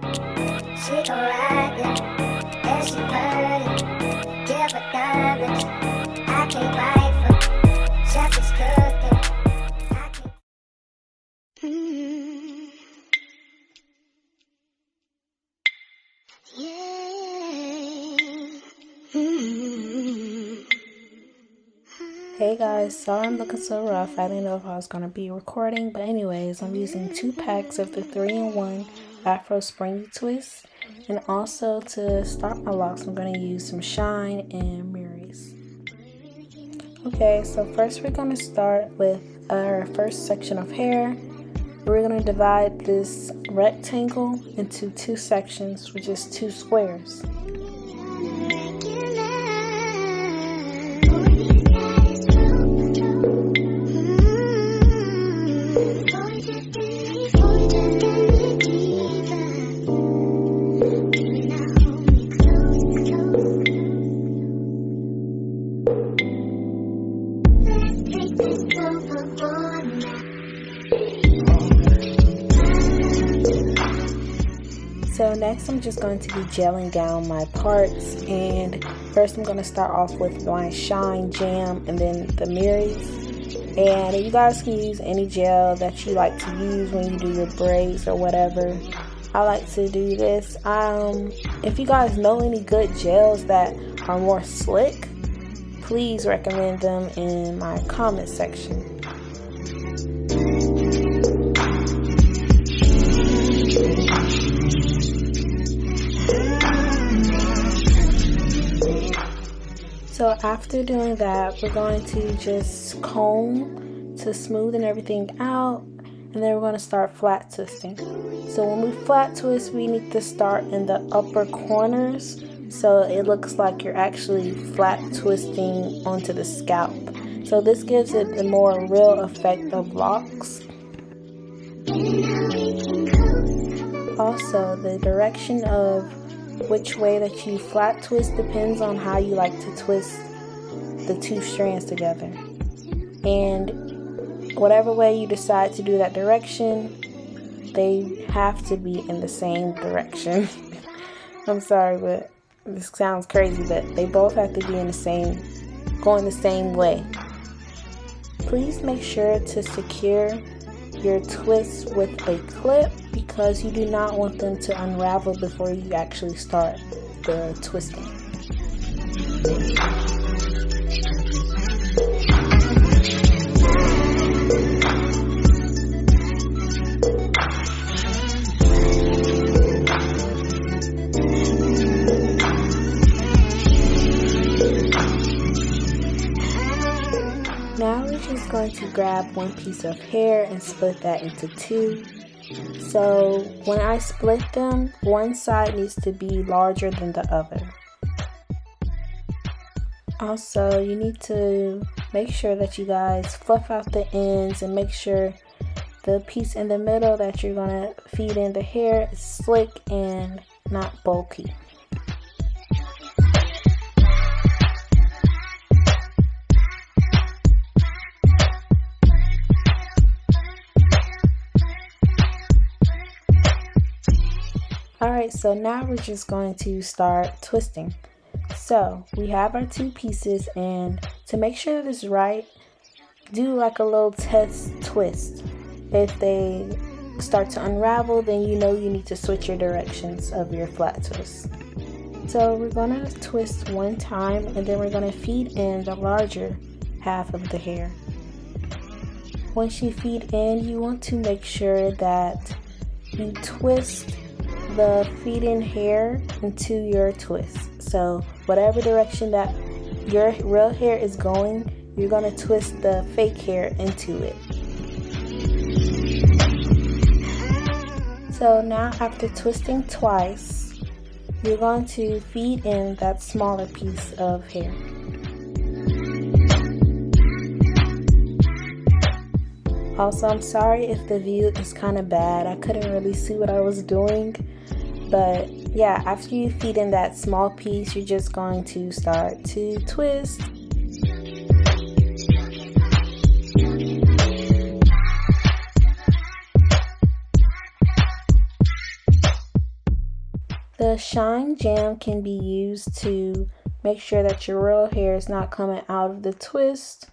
She gon' ride it, and she purdy. Give her diamonds, I can't write for. Chef is cooking, I can't. Hey guys, sorry I'm looking so rough. I didn't know if I was going to be recording, but anyways, I'm using 2 packs of the 3-in-1 Afro Springy Twist, and also to start my locks I'm going to use some Shine and Murray's. Okay, so first we're going to start with our first section of hair. We're going to divide this rectangle into 2 sections, which is 2 squares. So next I'm just going to be gelling down my parts, and first I'm going to start off with my Shine Jam and then the Murray's. And you guys can use any gel that you like to use when you do your braids or whatever. I like to do this. If you guys know any good gels that are more slick, please recommend them in my comment section. So after doing that, we're going to just comb to smoothen everything out, and then we're going to start flat twisting. So when we flat twist, we need to start in the upper corners so it looks like you're actually flat twisting onto the scalp. So this gives it the more real effect of locks. Also, the direction of which way that you flat twist depends on how you like to twist the 2 strands together. And whatever way you decide to do that direction, they have to be in the same direction. I'm sorry, but this sounds crazy, but they both have to be in the same, going the same way. Please make sure to secure your twists with a clip because you do not want them to unravel before you actually start the twisting. Now we're just going to grab one piece of hair and split that into 2. So when I split them, one side needs to be larger than the other. Also, you need to make sure that you guys fluff out the ends and make sure the piece in the middle that you're going to feed in the hair is slick and not bulky. Alright, so now we're just going to start twisting. So we have our 2 pieces, and to make sure that it's right, do like a little test twist. If they start to unravel, then you know you need to switch your directions of your flat twist. So we're going to twist one time, and then we're going to feed in the larger half of the hair. Once you feed in, you want to make sure that you twist the feed-in hair into your twist. So whatever direction that your real hair is going, you're going to twist the fake hair into it. So now after twisting twice, you're going to feed in that smaller piece of hair. Also, I'm sorry if the view is kind of bad. I couldn't really see what I was doing. But yeah, after you feed in that small piece, you're just going to start to twist. The Shine Jam can be used to make sure that your real hair is not coming out of the twist.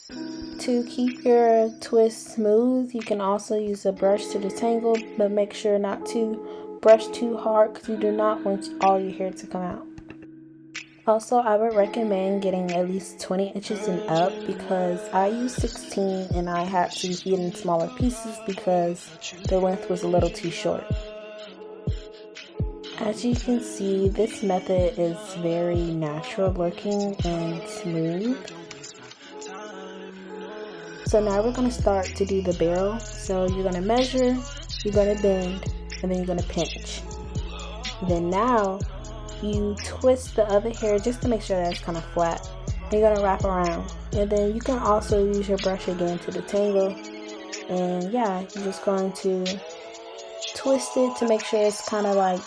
To keep your twist smooth, you can also use a brush to detangle, but make sure not to brush too hard because you do not want all your hair to come out. Also, I would recommend getting at least 20 inches and up because I used 16 and I had to feed in smaller pieces because the length was a little too short. As you can see, this method is very natural looking and smooth. So now we're going to start to do the barrel. So you're going to measure, you're going to bend, and then you're going to pinch. Then now you twist the other hair just to make sure that it's kind of flat. You're going to wrap around. And then you can also use your brush again to detangle. And yeah, you're just going to twist it to make sure it's kind of like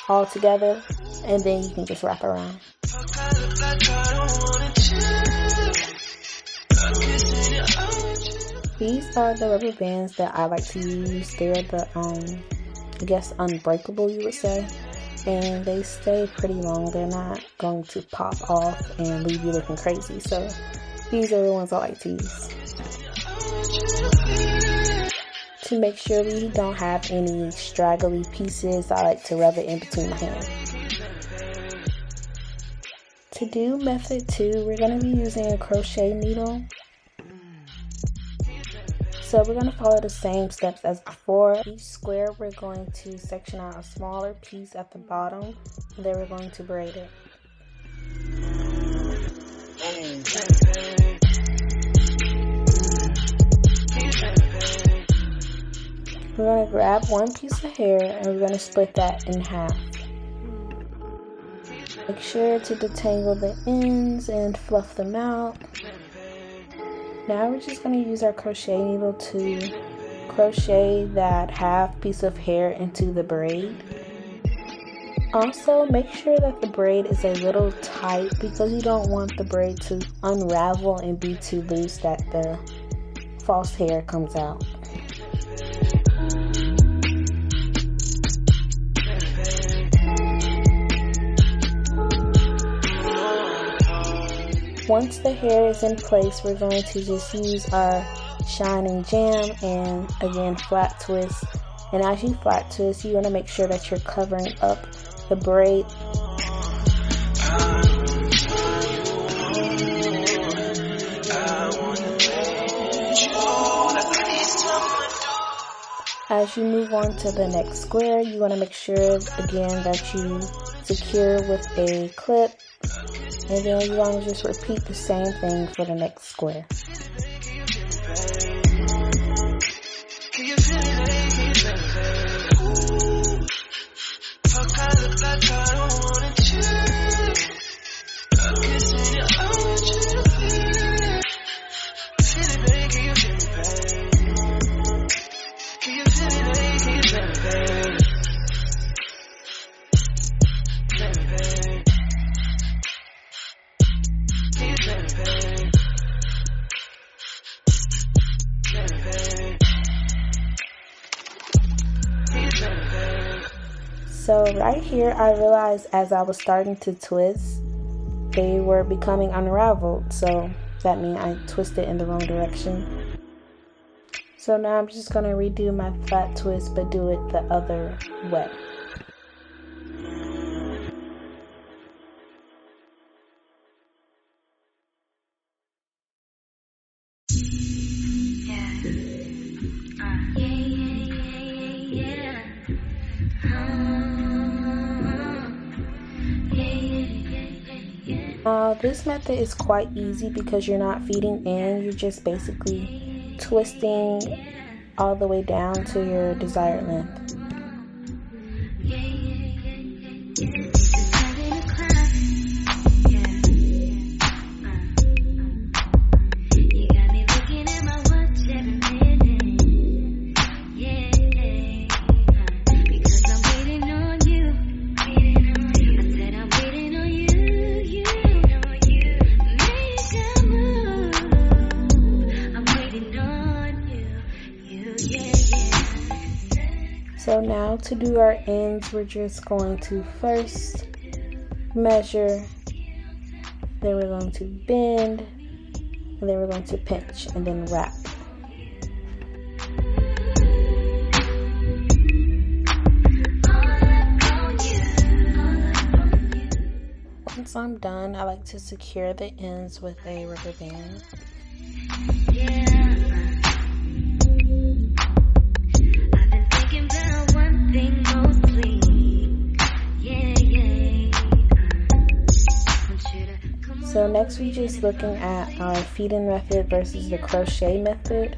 all together. And then you can just wrap around. These are the rubber bands that I like to use. They're the, I guess, unbreakable, you would say. And they stay pretty long. They're not going to pop off and leave you looking crazy. So these are the ones I like to use. To make sure we don't have any straggly pieces, I like to rub it in between my hands. To do method 2, we're going to be using a crochet needle. So we're going to follow the same steps as before. Each square we're going to section out a smaller piece at the bottom, and then we're going to braid it. We're going to grab one piece of hair and we're going to split that in half. Make sure to detangle the ends and fluff them out. Now we're just going to use our crochet needle to crochet that half piece of hair into the braid. Also, make sure that the braid is a little tight because you don't want the braid to unravel and be too loose that the false hair comes out. Once the hair is in place, we're going to just use our Shine Jam and again flat twist. And as you flat twist, you want to make sure that you're covering up the braid. As you move on to the next square, you want to make sure again that you secure with a clip. And then you want to just repeat the same thing for the next square. So right here, I realized as I was starting to twist, they were becoming unraveled. So that means I twisted in the wrong direction. So now I'm just going to redo my flat twist, but do it the other way. This method is quite easy because you're not feeding in, you're just basically twisting all the way down to your desired length. So now now to do our ends, we're just going to first measure, then we're going to bend, and then we're going to pinch and then wrap. Once I'm done, I like to secure the ends with a rubber band. So next we just looking at our feeding method versus the crochet method.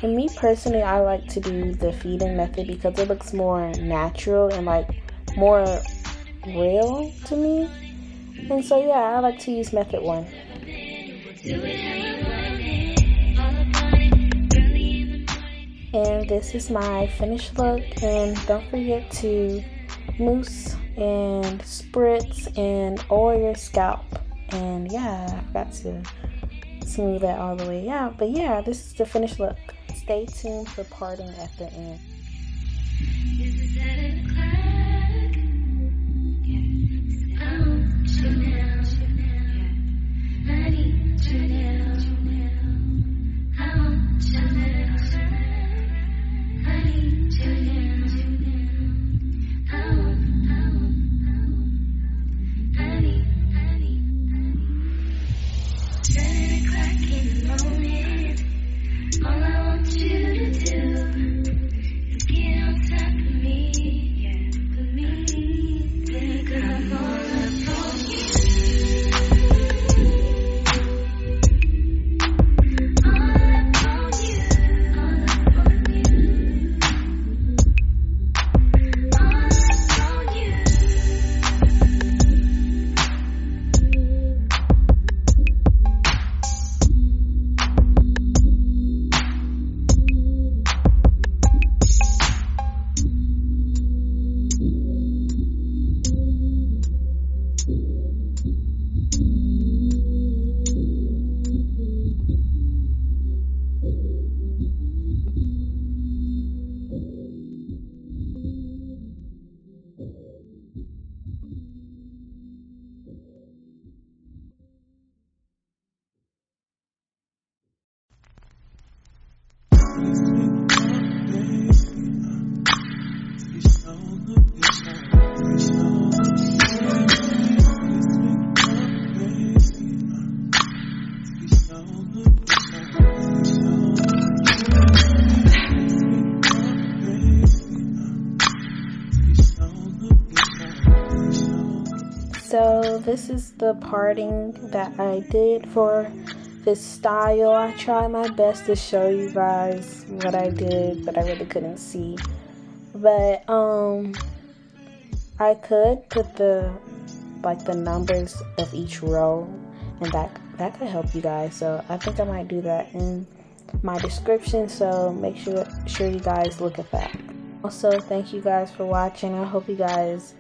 And me personally, I like to do the feeding method because it looks more natural and like more real to me. And so yeah, I like to use method 1. And this is my finished look, and don't forget to mousse and spritz and oil your scalp. And yeah, I forgot to smooth that all the way out. But yeah, this is the finished look. Stay tuned for parting at the end. So this is the parting that I did for this style. I tried my best to show you guys what I did, but I really couldn't see. But I could put the numbers of each row, and that could help you guys. So I think I might do that in my description, so make sure you guys look at that. Also, thank you guys for watching. I hope you guys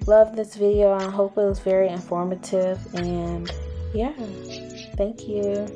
love this video. I hope it was very informative, and yeah, thank you.